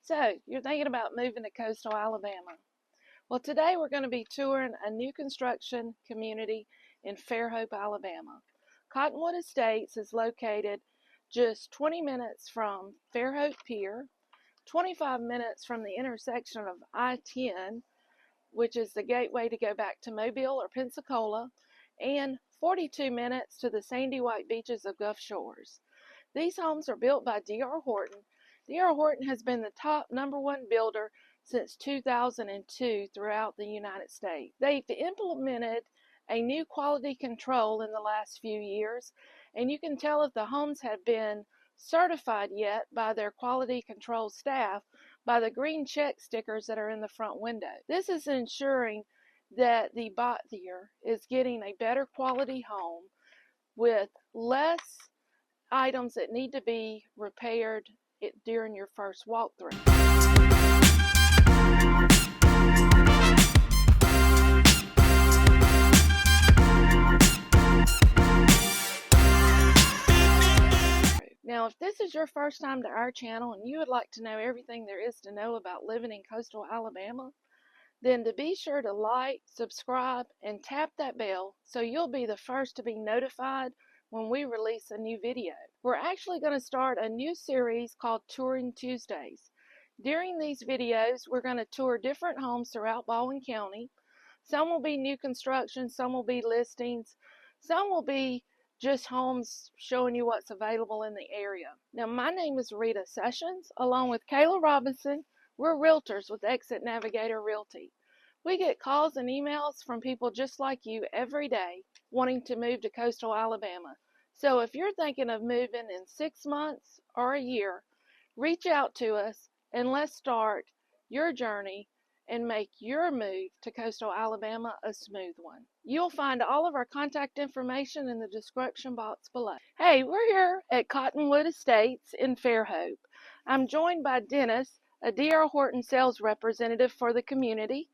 So, you're thinking about moving to coastal Alabama. Well, today we're going to be touring a new construction community in Fairhope, Alabama. Cottonwood Estates is located just 20 minutes from Fairhope Pier, 25 minutes from the intersection of I-10, which is the gateway to go back to Mobile or Pensacola, and 42 minutes to the sandy white beaches of Gulf Shores. These homes are built by D.R. Horton. D.R. Horton has been the top #1 builder since 2002 throughout the United States. They've implemented a new quality control in the last few years, and you can tell if the homes have been certified yet by their quality control staff by the green check stickers that are in the front window. This is ensuring that the buyer is getting a better quality home with less items that need to be repaired during your first walkthrough. Now, if this is your first time to our channel and you would like to know everything there is to know about living in coastal Alabama, then to be sure to like, subscribe, and tap that bell so you'll be the first to be notified when we release a new video. We're actually going to start a new series called Touring Tuesdays. During these videos, we're going to tour different homes throughout Baldwin County. Some will be new construction, some will be listings, some will be just homes showing you what's available in the area. Now, my name is Rita Sessions, along with Kayla Robinson. We're realtors with Exit Navigator Realty. We get calls and emails from people just like you every day wanting to move to coastal Alabama. So if you're thinking of moving in 6 months or a year, reach out to us and let's start your journey and make your move to coastal Alabama a smooth one. You'll find all of our contact information in the description box below. Hey, we're here at Cottonwood Estates in Fairhope. I'm joined by Dennis, a D.R. Horton sales representative for the community.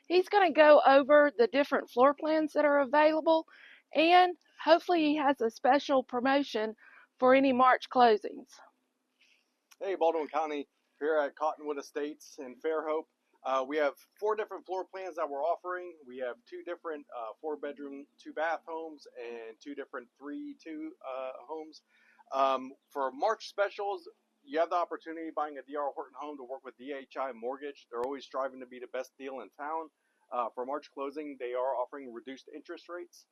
He's going to go over the different floor plans that are available, and hopefully he has a special promotion for any March closings. Hey, Baldwin County, here at Cottonwood Estates in Fairhope. We have 4 different floor plans that we're offering. We have 2 different 4-bedroom, 2-bath homes and 2 different 3-2 homes. For March specials, you have the opportunity buying a D.R. Horton home to work with DHI Mortgage. They're always striving to be the best deal in town. For March closing, they are offering reduced interest rates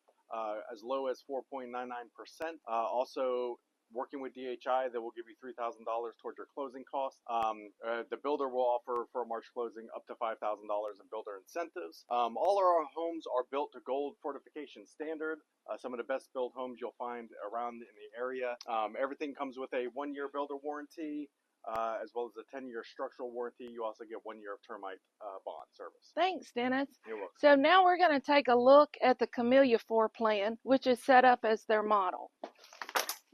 as low as 4.99%. Also, working with DHI, they will give you $3,000 towards your closing costs. The builder will offer for a March closing up to $5,000 in builder incentives. All our homes are built to gold fortification standard. Some of the best built homes you'll find around in the area. Everything comes with a 1-year builder warranty, as well as a 10-year structural warranty. You also get 1 year of termite bond service. Thanks, Dennis. You're welcome. So now we're going to take a look at the Camilla floor plan, which is set up as their model.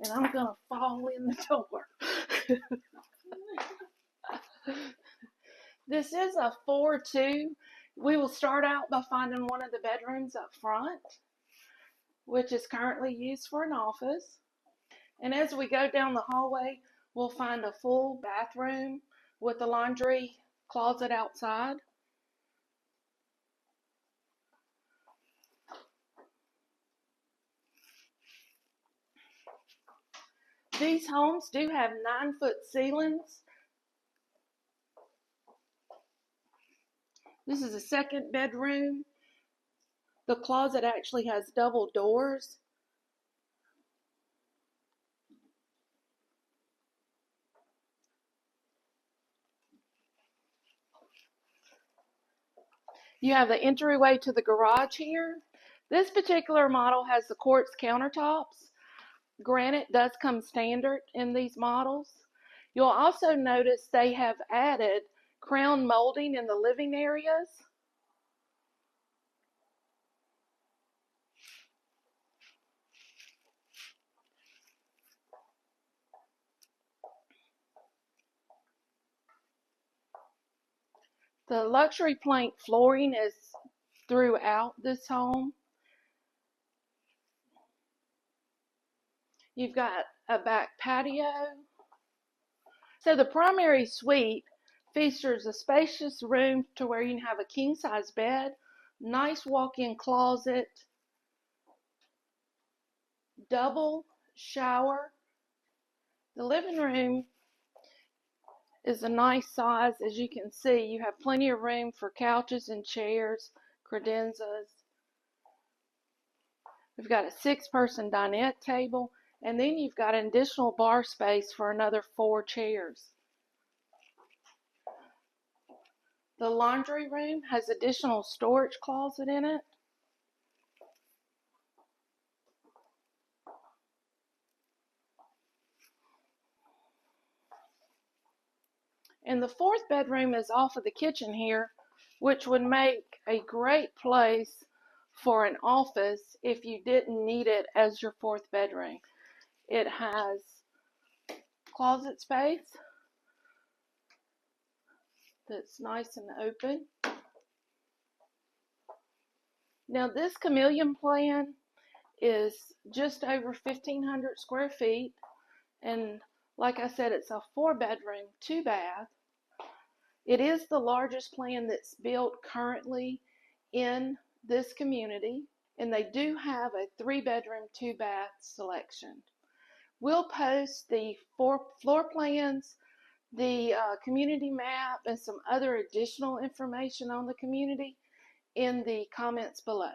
And I'm going to fall in the door. This is a 4-2. We will start out by finding one of the bedrooms up front, which is currently used for an office. And as we go down the hallway, we'll find a full bathroom with a laundry closet outside. These homes do have 9-foot ceilings. This is a 2nd bedroom. The closet actually has double doors. You have the entryway to the garage here. This particular model has the quartz countertops. Granite does come standard in these models. You'll also notice they have added crown molding in the living areas. The luxury plank flooring is throughout this home. You've got a back patio. So the primary suite Features a spacious room to where you can have a king-size bed, nice walk-in closet, double shower. The living room is a nice size. As you can see, you have plenty of room for couches and chairs, credenzas. We've got a 6-person dinette table, and then you've got an additional bar space for another 4 chairs. The laundry room has additional storage closet in it. And the 4th bedroom is off of the kitchen here, which would make a great place for an office if you didn't need it as your 4th bedroom. It has closet space that's nice and open. Now this chameleon plan is just over 1,500 square feet, and like I said, it's a 4-bedroom, 2-bath. It is the largest plan that's built currently in this community, and they do have a 3-bedroom, 2-bath selection. We'll post the floor plans, the community map, and some other additional information on the community in the comments below.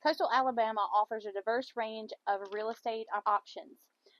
Coastal Alabama offers a diverse range of real estate options.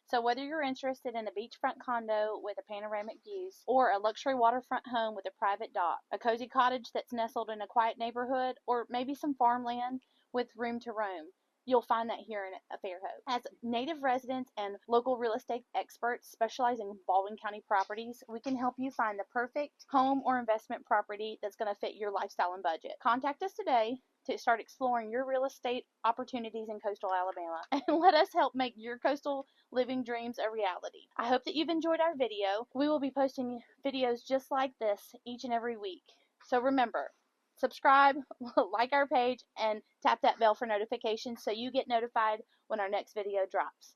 So whether you're interested in a beachfront condo with a panoramic views, or a luxury waterfront home with a private dock, a cozy cottage that's nestled in a quiet neighborhood, or maybe some farmland with room to roam, you'll find that here in Fairhope. As native residents and local real estate experts specializing in Baldwin County properties, we can help you find the perfect home or investment property that's going to fit your lifestyle and budget. Contact us today to start exploring your real estate opportunities in coastal Alabama, and let us help make your coastal living dreams a reality. I hope that you've enjoyed our video. We will be posting videos just like this each and every week. So remember, subscribe, like our page, and tap that bell for notifications so you get notified when our next video drops.